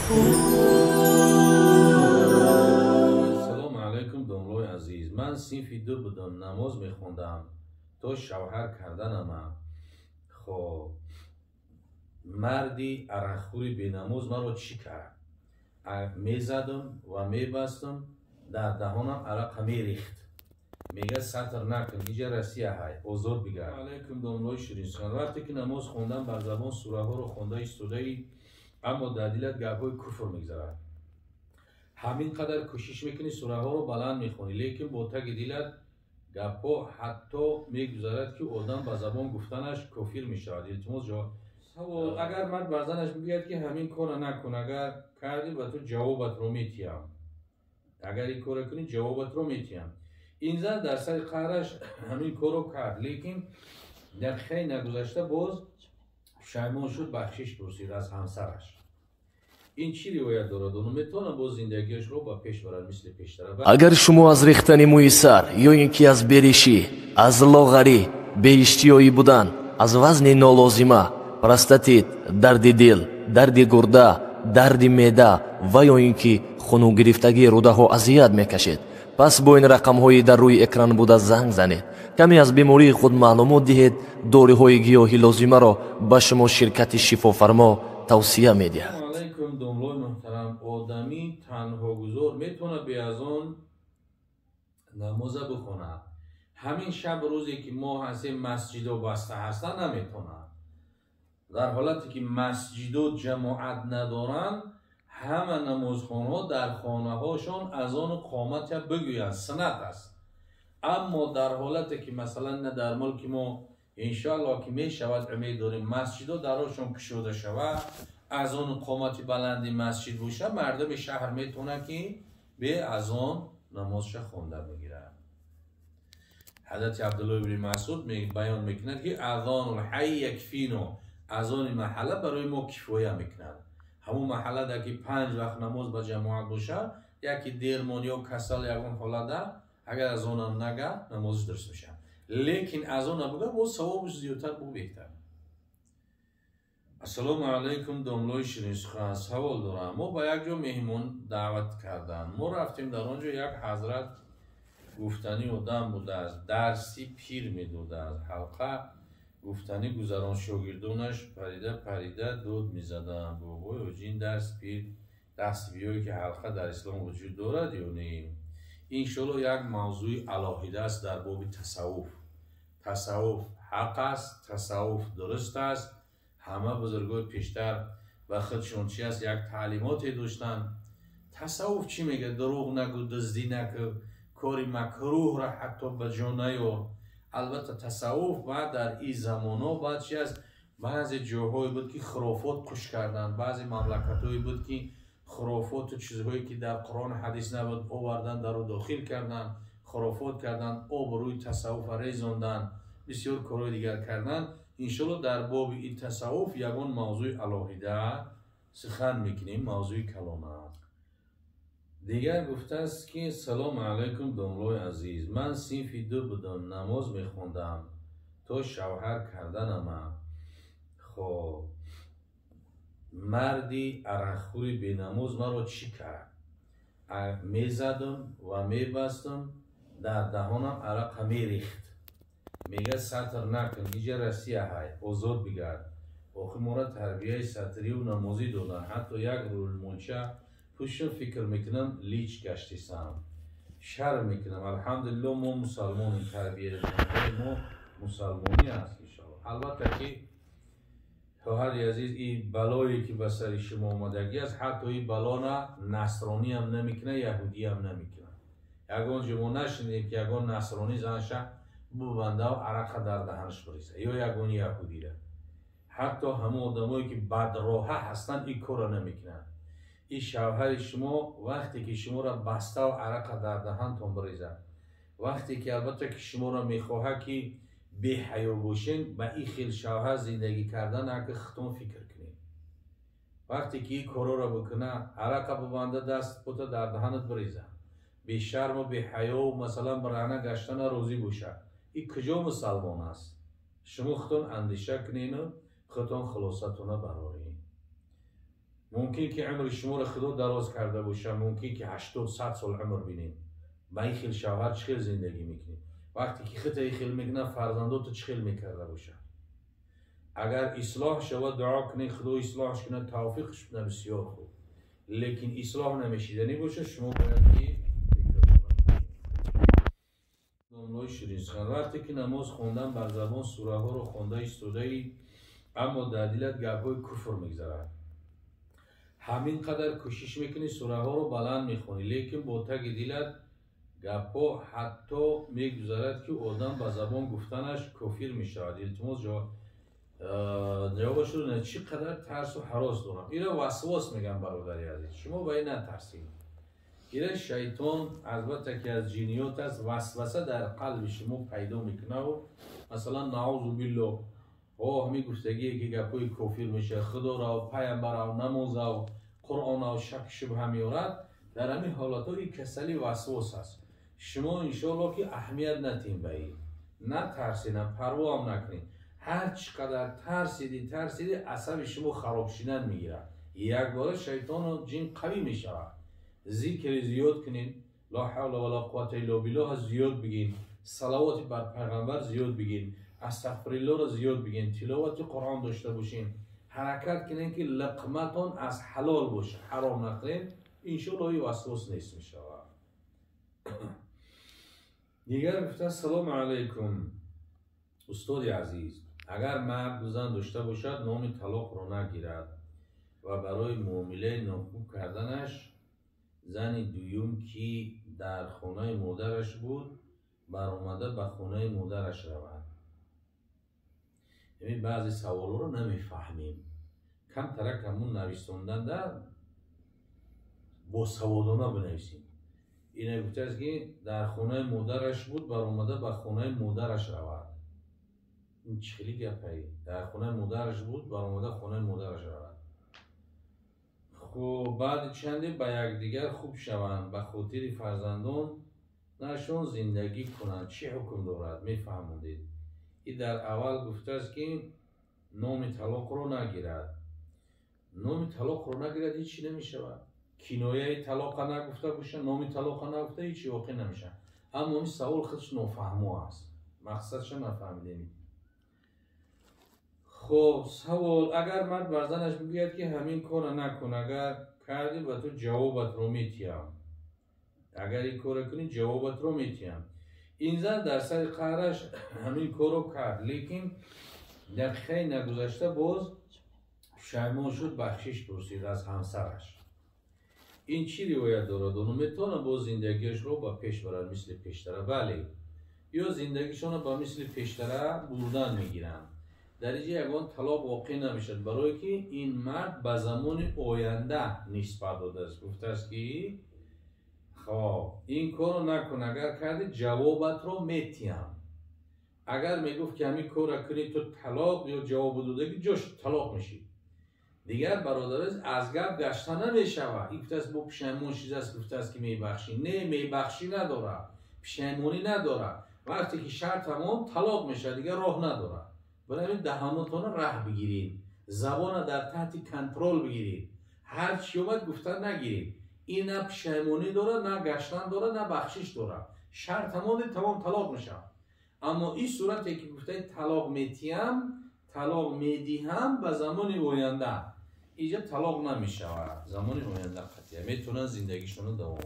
سلام علیکم داملای عزیز. من صنفی دو بودم نماز میخوندم تا شوهر کردنم. خب مردی عرقخوری به نماز مرا چی کرد؟ میزدم و میبستم، در دهانم عرق میریخت. میگه سطر نکن اینجا رسیه های آزاد بگرد. علیکم داملای شیرین سخن. وقتی که نماز خوندم بر زبان سوره ها رو خونده ایستاده ای، اما در دلت گپ‌های کفر میگذرد. همین قدر کوشش میکنی سوره ها رو بلند میخونی، لیکن با تگ دلت گپ‌ها حتی میگذرد که آدم با زبان گفتنش کافر میشود. التماس جواب. اگر مرد بر زنش میگوید که همین کار نکن، اگر کردی و تو جوابت رو میتیم، اگر این کار کنی جوابت رو میتیم. این زن در سر قهرش همین کار رو کرد، لیکن در خیلی نگذشته باز پشیمان شد، بخشش پرسید از همسرش. این چی روایت دارد؟ اونو میتونه باز زندگیش رو با پیش برد مثل پیشتر. اگر شما از ریختن موی سر یا اینکه از بریشی، از لاغری، بی اشتیایی بودن، از وزن نالازمه، پروستات، درد دل، درد گرده، درد معده و یا اینکه خونو گرفتگی روده ها اذیت میکشید، پس با این رقم های در روی اکران بوده زنگ زنید. کمی از بیماری خود معلومات دهید. داروی های گیاهی لازمه را به شما شرکت شفافرما توصیه میدهد. سلام علیکم داملای محترم. آدمی تنها گذار میتونه به از آن نماز بخونه. همین شب روزی که ما هستیم مسجد و بسته هستن نمیتونه. در حالتی که مسجد و جماعت ندارن، همه نمازخوانها در خانه هاشون از آن قامت بگویند، سنت است. اما در حالتی که مثلا نه در ملک ما انشاءالله که می شود امید داریم مسجد و دراشون کشوده شود، از آن قامت بلندی مسجد باشه، مردم شهر میتونه که به از آن نمازش خونده بگیره. حضرت عبدالله بن مسعود بیان میکند که اذان الحی یکفینو، از آن محله برای ما کفایه میکند. همون محله در که 5 وقت نماز با جماعت باشه، یکی دیرمانی و کسل یکون حالت اگر از آن نگه نمازش درست میشه، لیکن از آن نبگه با ثوابش زیادتر بود بهتر. السلام علیکم داملای شیرین سخن. سوال دارم. ما با یک جا مهمون دعوت کردن، ما رفتیم در آنجا یک حضرت گفتنی آدم بوده، از درسی پیر میدوده، از حلقه گفتنی گذران شاگردانش پریده دود میزدن بابای این درس پیر دست بیایی که حلقه در اسلام وجود دارد یا نه. انشالله یک موضوع علاهیده است در باب تصوف. تصوف حق است، تصوف درست است. همه بزرگای پیشتر و خودشون چی است یک تعلیماتی داشتن. تصوف چی میگه؟ دروغ نگو، دزدی نکو، کاری مکروه را حتی به جا نیار. البته تصوف بعد در این زمانا بعد چی است، بعضی جاهایی بود که خرافات کش کردن، بعضی مملکتایی بود که خرافات و چیزهایی که در قرآن حدیث نبود آوردن در رو داخل کردن، خرافات کردن، آب روی تصوف ریزاندن، بسیار کارهای دیگر کردن. انشالله در باب این تصوف یگان موضوع علاهیده سخن میکنیم، موضوع کلامه. دیگر گفته است که سلام علیکم داملای عزیز. من صنفی دو بودم نماز میخوندم تا شوهر کردنم. خب مردی عرقخوری به نماز مرا چی کرد؟ میزدم و میبستم، در دهانم عرق میریخت. میگه سطر نکن اینجا رسیه های آزاد بگرد. آخه ما را تربیه سطری و نمازی دادن. حتی یک رول مونچه پشت فکر میکنم لیچ گشتیسم، شرم میکنم. الحمدلله ما مسلمانیم، تربیه ما مسلمانی هست انشاءالله. البته که خواهر عزیز این بلایی که به سر شما آمدگی است، حتی این بلا نه نصرانی هم نمیکنه، یهودی هم نمیکنه. یگان شما نشنید که یگان نصرانی زنش ببنده و عرق در دهنش بریزه، یا یگان یهودی را. حتی همه آدمایی که بدراه هستن این کار نمیکنن. این شوهر شما وقتی که شما را بسته و عرق در دهنتون بریزه، وقتی که البته که شما را میخواه که بی حیا باشین، با این خیل شوهر زندگی کردن اگه خودتون فکر کنید. وقتی که این کارا را بکنه، عرق ببنده دست پوتا در دهنت بریزه، بی شرم و بی حیا و مثلا برهنه گشتن روزی باشه، این کجا مسلمان است؟ شما خودتون اندیشه کنین و خودتون خلاصتون برارین. ممکن که عمر شما رو خدا دراز کرده باشه، ممکن که 80-100 سال عمر بینید. با این خیل شوهر چخیل زندگی میکنید. وقتی که خط ای خیل میکنه فرزندات چخیل میکرده باشه. اگر اصلاح شود دعا کنید خدا اصلاحش کنه، توفیقش بده بسیار خوب. لیکن اصلاح نمیشیدنی باشه شما باید که دامنای شیرین سخن وقتی که نماز خوندن بر زبان سوره ها رو خونده ایستاده ای، اما در دلت گپ‌های کفر میگذرد. همین قدر کوشش میکنی سوره ها رو بلند میخونی، لیکن با تگ دلت گپ‌ها حتی میگذرد که آدم با زبان گفتنش کافر میشود. التماس جوابش رو نه چقدر ترس و هراس دارم. اینا وسواس میگن برادری عزیز، شما باید نترسید. اینا شیطان البته که از جنیات است، وسوسه در قلب شما پیدا میکنه و مثلا نعوذ بالله همین گفتگی که گپای کافر میشه، خدا را و پیامبر و نماز و قرآن و شک شبه میارد، در همین حالت های کسلی وسواس است. شما انشاءالله که اهمیت ندین به این، نه ترسید، نه پروا هم نکنید. هر چقدر ترسیدی عصب شما خراب شدن میگیره. یک بار شیطان و جن قوی میشود. ذکر زیاد کنین، لا حول ولا قوة الا بالله زیاد بگین، صلوات بر پیغمبر زیاد بگین، استغفر الله را زیاد بگین، تلاوت قرآن داشته باشین، حرکت کنین که لقمتان از حلال باشه، حرام نکنین، انشاءالله وسواس نیست میشود. دیگر گفته سلام علیکم استاد عزیز، اگر مرد و زن داشته باشد نام طلاق را نگیرد و برای معامله ناخوب کردنش زن دویم که در خانه مادرش بود برآمده به خانه مادرش رود. یعنی بعضی سوالا رو نمیفهمیم، کم ترک همون نویسوندن در با سوادانه بنویسیم. اینه گفته است که در خانه مادرش بود برآمده به خانه مادرش رود. این چخیلی گپه، در خانه مادرش بود برآمده خانه مادرش رود. خب بعد چندی به یکدیگر خوب شوند، به خاطر فرزندان نشون زندگی کنند، چی حکم دارد؟ میفهموندید؟ این در اول گفته است که نام طلاق رو نگیرد. نام طلاق رو نگیرد هیچی نمیشود. کنایه طلاق نگفته باشه، نام طلاق نگفته هیچی واقع نمیشه. اما این سوال خودش نافهمو است، مقصدش نفهمیدیم. خب سوال، اگر مرد بر زنش بگوید که همین کار نکن، اگر کردی و تو جوابت رو میتیم، اگر این کار کنی جوابت رو میتیم. این زن در سر قهرش همین کار رو کرد، لیکن دقیقه نگذشته باز پشیمان شد، بخشش پرسید از همسرش. این چی روایت دارد؟ اونو میتونه با زندگیش رو با پیش برد مثل پیشتره؟ بله، یا زندگیشون رو با مثل پیشتره بردن میگیرن. در اینجا یکان طلاق واقع نمیشد، برای که این مرد به زمان آینده نسبت داده است. گفته است که خب این کارو نکن، اگر کردی جوابت رو میتیم. اگر میگفت که همین کار کنی تو طلاق یا جواب داده که جاش طلاق میشی، دیگر برادر از گپ گشته نمیشود. این گفته است با پشیمان چیز است، گفته است که میبخشی. نه، میبخشی نداره، پشیمانی نداره. وقتی که شرط تمام طلاق میشه دیگر راه نداره. برای دهانتون ره بگیرید، زبان در تحت کنترل بگیرید، هر چی اومد گفتن نگیرید. این نه پشیمانی داره، نه گشتن داره، نه بخشش داره. شرط تمام طلاق میشه. اما این صورتی که گفته طلاق میتیم، طلاق میدیم به زمان آینده، اینجا طلاق نمیشه، زمان آینده قطعه میتونن زندگیشون رو دوام